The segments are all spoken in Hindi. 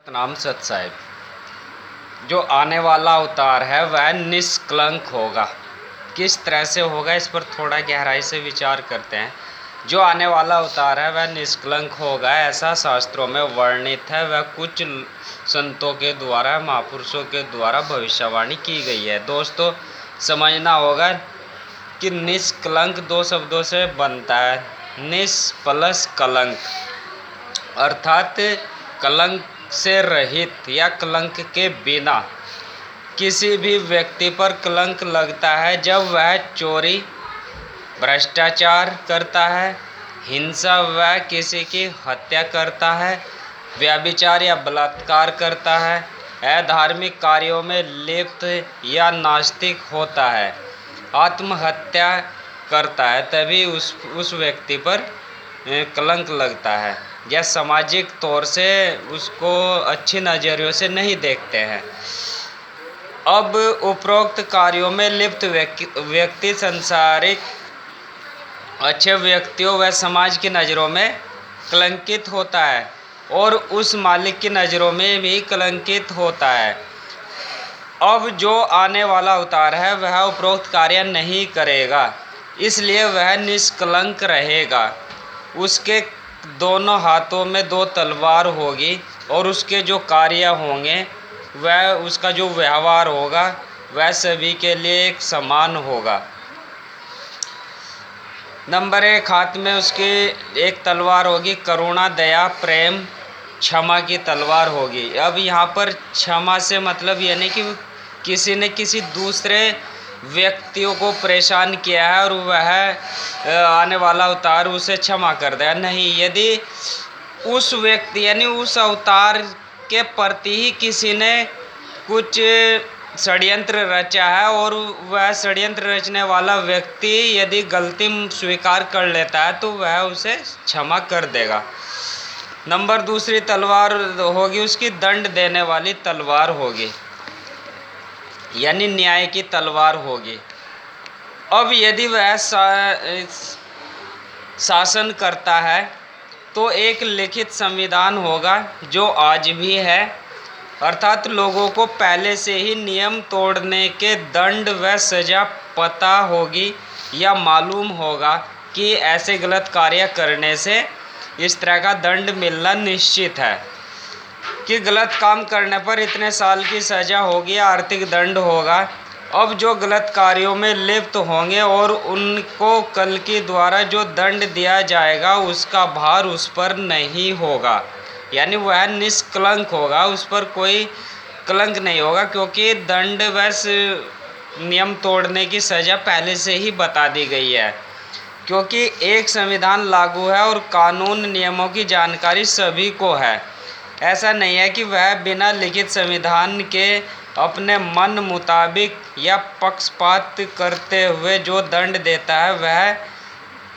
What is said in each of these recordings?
नाम सत साहिब। जो आने वाला अवतार है वह निष्कलंक होगा। किस तरह से होगा, इस पर थोड़ा गहराई से विचार करते हैं। जो आने वाला अवतार है वह निष्कलंक होगा, ऐसा शास्त्रों में वर्णित है। वह कुछ संतों के द्वारा, महापुरुषों के द्वारा भविष्यवाणी की गई है। दोस्तों, समझना होगा कि निष्कलंक दो शब्दों से बनता है। निस प्लस कलंक, अर्थात कलंक से रहित या कलंक के बिना। किसी भी व्यक्ति पर कलंक लगता है जब वह चोरी, भ्रष्टाचार करता है, हिंसा व किसी की हत्या करता है, व्यभिचार या बलात्कार करता है, अधार्मिक कार्यों में लिप्त या नास्तिक होता है, आत्महत्या करता है, तभी उस व्यक्ति पर कलंक लगता है। या सामाजिक तौर से उसको अच्छी नज़रियों से नहीं देखते हैं। अब उपरोक्त कार्यों में लिप्त व्यक्ति संसारिक अच्छे व्यक्तियों व समाज की नज़रों में कलंकित होता है और उस मालिक की नज़रों में भी कलंकित होता है। अब जो आने वाला अवतार है वह उपरोक्त कार्य नहीं करेगा, इसलिए वह निष्कलंक रहेगा। उसके दोनों हाथों में दो तलवार होगी और उसके जो कार्य होंगे वह, उसका जो व्यवहार होगा वह सभी के लिए एक समान होगा। नंबर 1, हाथ में उसकी एक तलवार होगी, करुणा, दया, प्रेम, क्षमा की तलवार होगी। अब यहाँ पर क्षमा से मतलब ये नहीं कि किसी ने किसी दूसरे व्यक्तियों को परेशान किया है और वह आने वाला अवतार उसे क्षमा कर देगा, नहीं। यदि उस व्यक्ति यानी उस अवतार के प्रति ही किसी ने कुछ षड्यंत्र रचा है और वह षड्यंत्र रचने वाला व्यक्ति यदि गलती स्वीकार कर लेता है तो वह उसे क्षमा कर देगा। नंबर 2 तलवार होगी उसकी दंड देने वाली तलवार होगी, यानी न्याय की तलवार होगी। अब यदि वह शासन करता है तो एक लिखित संविधान होगा जो आज भी है, अर्थात लोगों को पहले से ही नियम तोड़ने के दंड व सज़ा पता होगी या मालूम होगा कि ऐसे गलत कार्य करने से इस तरह का दंड मिलना निश्चित है, कि गलत काम करने पर इतने साल की सज़ा होगी, आर्थिक दंड होगा। अब जो गलत कार्यों में लिप्त होंगे और उनको कल के द्वारा जो दंड दिया जाएगा उसका भार उस पर नहीं होगा, यानी वह निष्कलंक होगा, उस पर कोई कलंक नहीं होगा, क्योंकि दंड बस नियम तोड़ने की सज़ा पहले से ही बता दी गई है। क्योंकि एक संविधान लागू है और कानून नियमों की जानकारी सभी को है। ऐसा नहीं है कि वह बिना लिखित संविधान के अपने मन मुताबिक या पक्षपात करते हुए जो दंड देता है वह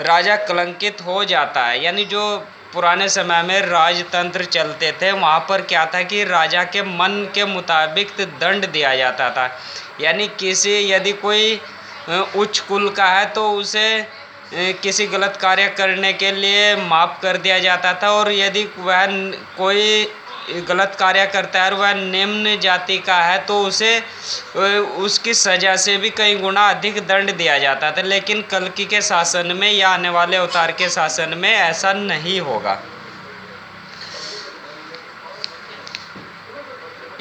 राजा कलंकित हो जाता है। यानी जो पुराने समय में राजतंत्र चलते थे वहाँ पर क्या था कि राजा के मन के मुताबिक दंड दिया जाता था। यानी यदि कोई उच्च कुल का है तो उसे किसी गलत कार्य करने के लिए माफ़ कर दिया जाता था, और यदि वह कोई गलत कार्य करता है और वह निम्न जाति का है तो उसे उसकी सज़ा से भी कई गुना अधिक दंड दिया जाता था। लेकिन कल्कि के शासन में या आने वाले अवतार के शासन में ऐसा नहीं होगा।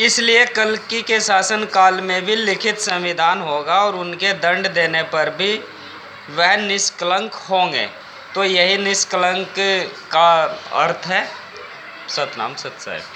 इसलिए कल्कि के शासन काल में भी लिखित संविधान होगा और उनके दंड देने पर भी वह निष्कलंक होंगे। तो यही निष्कलंक का अर्थ है। सतनाम सत साहिब।